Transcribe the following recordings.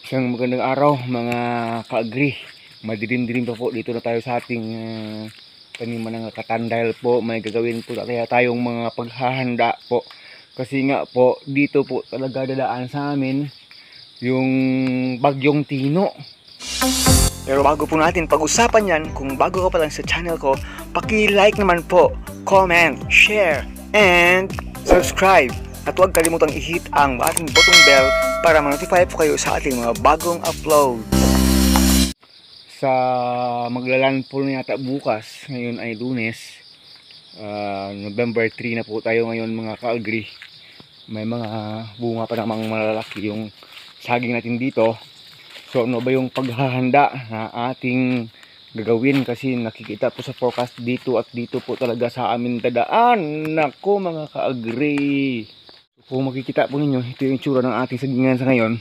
Isang magandang araw mga ka-agri. Madilim-dilim pa po. Dito na tayo sa ating taniman ng katan dahil po may gagawin po tayong mga paghahanda po. Kasi nga po dito po talaga dadaan sa amin yung bagyong Tino. Pero bago po natin pag-usapan yan, kung bago ka pa lang sa channel ko, paki-like naman po, comment, share, and subscribe. At huwag kalimutang i-hit ang ating button bell para ma-notify po kayo sa ating mga bagong upload. Sa maglalandfall na yata bukas, ngayon ay Lunes, November 3 na po tayo ngayon mga ka-agri. May mga bunga pa namang malalaki yung saging natin dito. So ano ba yung paghahanda na ating gagawin, kasi nakikita po sa forecast dito at dito po talaga sa amin dadaan. Nako mga ka-agri, kung makikita po ninyo, ito yung itsura ng ating sagingan sa ngayon.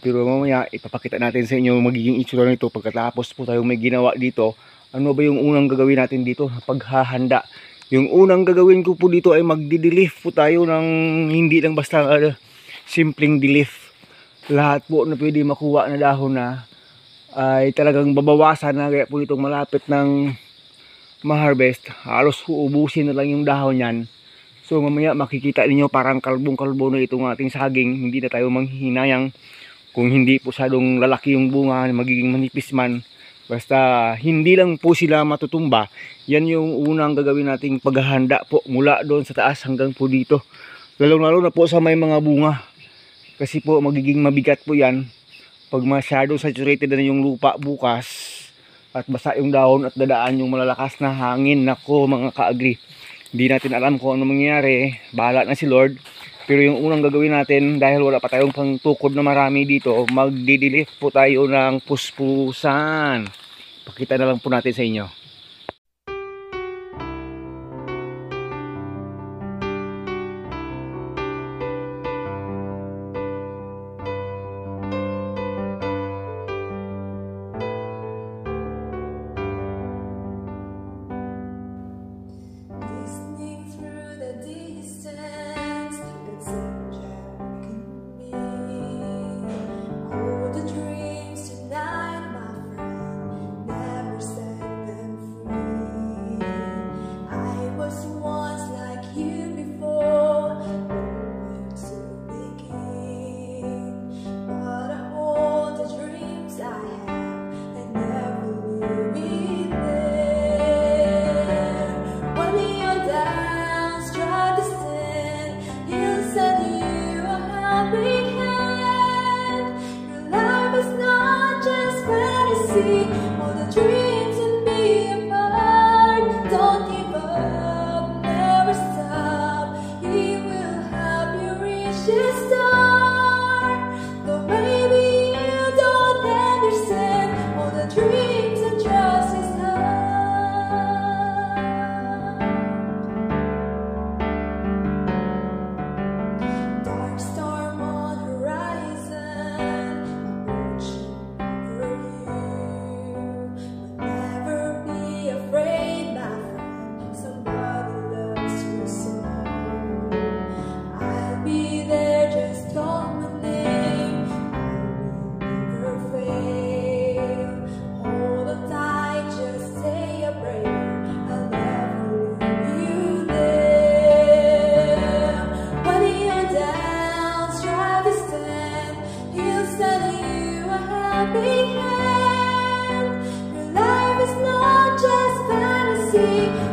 Pero mamaya ipapakita natin sa inyo magiging itsura nito pagkatapos po tayo may ginawa dito. Ano ba yung unang gagawin natin dito? Paghahanda. Yung unang gagawin ko po dito ay magdi-leaf po tayo ng hindi lang basta simpleng di-leaf. Lahat po na pwede makuha na dahon na ay talagang babawasan na, kaya po itong malapit ng ma-harvest, halos uubusin na lang yung dahon yan. So mamaya makikita niyo parang kalbong-kalbo na itong ating saging. Hindi na tayo manghihinayang kung hindi po sadong lalaki yung bunga, magiging manipis man. Basta hindi lang po sila matutumba. Yan yung unang gagawin nating paghahanda po, mula doon sa taas hanggang po dito. Lalo na po sa may mga bunga. Kasi po magiging mabigat po yan pag masyado saturated na yung lupa bukas at basa yung dahon at dadaan yung malalakas na hangin. Nako mga ka-agri, hindi natin alam kung ano mangyayari, bahala na si Lord. Pero yung unang gagawin natin, dahil wala pa tayong pangtukod na marami dito, magdi-delete po tayo ng puspusan. Pakita na lang po natin sa inyo. All the dreams and be apart. Don't give up, never stop. He will help you reach the star. Though maybe you don't understand, all the dreams and trust His heart. Dark storm on horizon,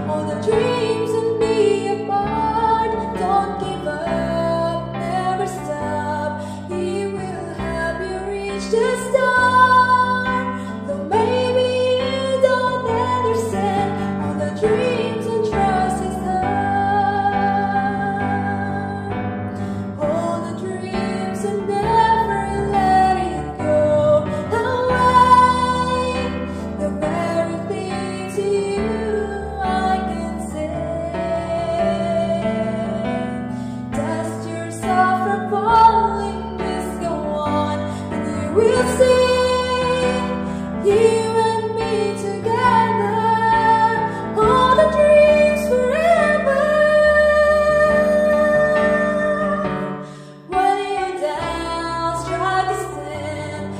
all the dreams and be apart. Don't give up, never stop. He will help you reach the star. Though maybe you don't understand, all the dreams and trust His heart. All the dreams and never let it go away. The very things you we'll see, you and me together, all the dreams forever. When you're down, strive to stand.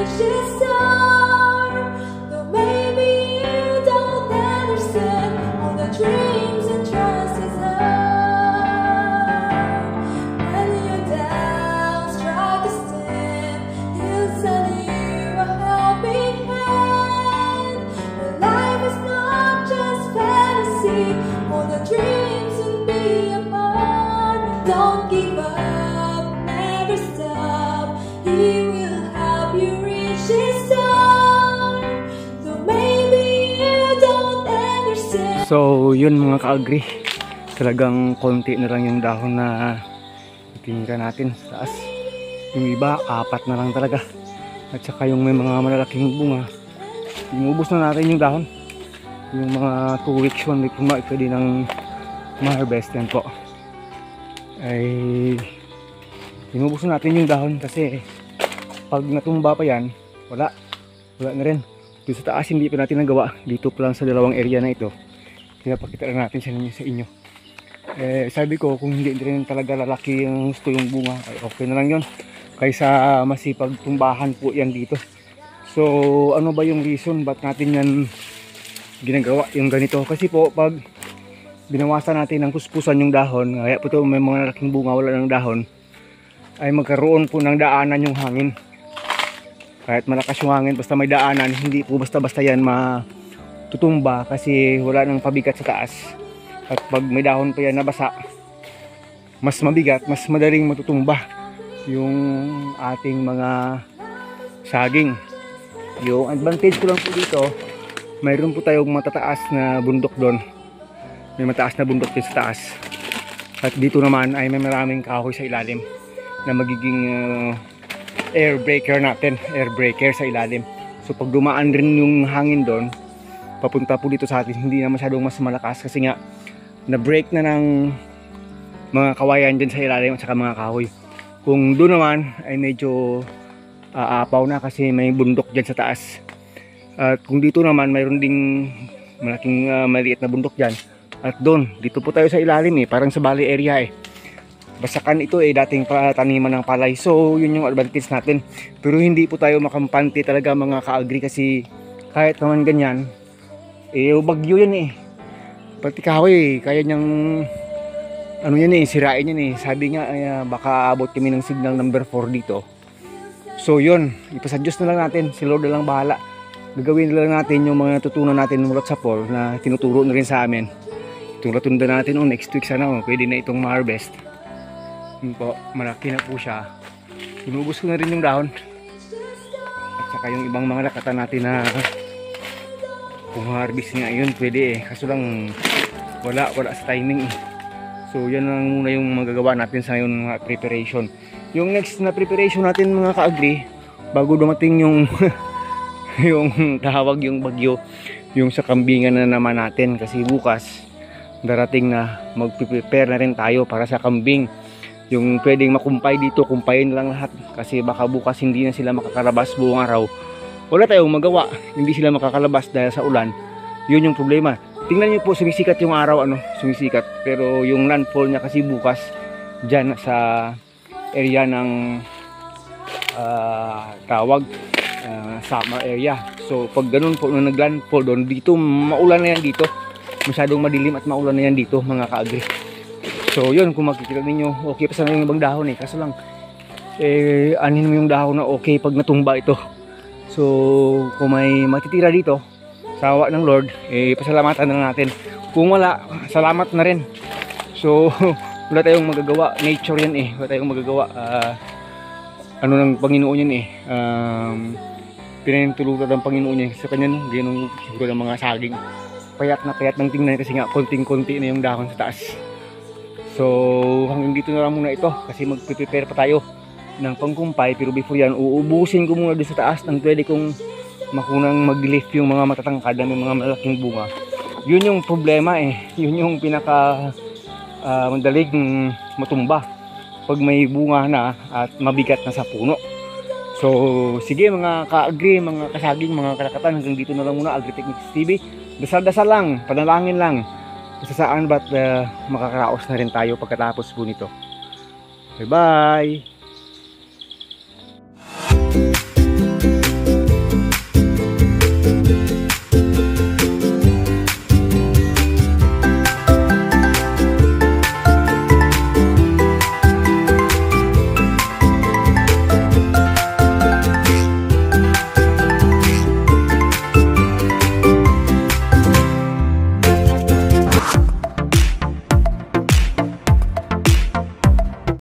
reach the star. Though maybe you don't understand all the dreams and trust is hard. When your doubts try to stand, He'll send you a helping hand. Your life is not just fantasy, all the dreams and be apart. Don't give up, never stop. He will help you reach his star. Though maybe you don't understand. So yun mga ka-agri, talagang konti na lang yung dahon na itinira natin sa taas. Yung iba, 4 na lang talaga. At saka yung may mga malalaking bunga, inubos na natin yung dahon. Yung mga 2 weeks, 1 week pwede nang ma-harvest yan po. Ay inubos na natin yung dahon kasi pag natumba pa yan, wala na rin. Doon sa taas hindi pa natin nagawa, dito pa lang sa dalawang area na ito. Pinapakita lang natin sa inyo. Sabi ko kung hindi rin talaga lalaki yung gusto yung bunga, ay okay na lang yun kaysa masipag tumbahan po yan dito. So ano ba yung reason ba't natin yan ginagawa yung ganito? Kasi po pag binawasan natin ng kuspusan yung dahon, kaya po ito may mga laking bunga wala ng dahon, ay magkaroon po ng daanan yung hangin. Kahit malakas yung hangin, basta may daanan, hindi po basta-basta yan matutumba kasi wala nang pabigat sa taas. At pag may dahon pa yan nabasa, mas mabigat, mas madaling matutumba yung ating mga saging. Yung advantage ko lang po dito, mayroon po tayong matataas na bundok doon. May mataas na bundok din sa taas. At dito naman ay may maraming kahoy sa ilalim na magiging air breaker natin, air breaker sa ilalim. So pag dumaan rin yung hangin doon, papunta po dito sa atin, hindi na masyadong mas malakas kasi nga na-break na ng mga kawayan dyan sa ilalim at saka mga kahoy. Kung doon naman ay medyo aapaw na kasi may bundok dyan sa taas. At kung dito naman mayroon ding malaking maliit na bundok dyan. At doon, dito po tayo sa ilalim parang sa valley area Basakan ito dating taniman ng palay. So yun yung advantage natin. Pero hindi po tayo makampante talaga mga ka-agri kasi kahit naman ganyan, bagyo yan Pati kahoy, kaya niyang ano yan sirain yan Sabi nga baka abot kami ng signal number 4 dito. So yun, ipasadyos na lang natin, si Lord na lang bahala. Gagawin na lang natin yung mga natutunan natin mulat sa Paul na tinuturo na rin sa amin. Tunda natin next week sana pwede na itong ma-harvest. Yun po, malaki na po siya. Inubos ko na rin yung dahon. At saka yung ibang mga lakatan natin na kung harvest nga yun pwede kaso lang wala sa timing So yan lang muna yung magagawa natin sa ngayon mga preparation. Yung next na preparation natin mga ka-agri, bago dumating yung yung tawag yung bagyo, yung sa kambingan na naman natin kasi bukas darating na mag-prepare na rin tayo para sa kambing. Yung pwedeng makumpay dito, kumpayin lang lahat kasi baka bukas hindi na sila makakalabas buong araw. Wala tayong magawa, hindi sila makakalabas dahil sa ulan. Yun yung problema. Tingnan niyo po, sumisikat yung araw, sumisikat. Pero yung landfall niya kasi bukas dyan sa area ng tawag summer area. So pag ganun po nung naglandfall doon, dito maulan na yan dito. Masyadong madilim at maulan na yan dito mga ka-agri. So yun, kung makikita ninyo, okay pa sana yung ibang dahon kaso lang anin mo yung dahon na okay pag natumba ito. So kung may matitira dito sa awa ng Lord, pasalamatan na natin. Kung wala, salamat na rin. So wala tayong magagawa, nature yan wala tayong magagawa. Ano ng Panginoon yan pinahintulutan ng Panginoon yan sa kanya ganun siguro ng mga saging. Payat na payat ng tingnan kasi nga konting-konti na yung dahon sa taas. So hanggang dito na lang muna ito kasi mag-prepare pa tayo ng pangkumpay. Pero before yan, uubusin ko muna doon sa taas ng pwede kong makunang mag-lift yung mga matatangkad na may mga malaking bunga. Yun yung problema yun yung pinaka madaling matumba pag may bunga na at mabigat na sa puno. So sige mga ka-agri, mga kasaging, mga kalakatan, hanggang dito na lang muna Agritechnics TV. Dasal-dasal lang, panalangin lang kung saan ba't makakaraos na rin tayo pagkatapos po nito. Bye bye!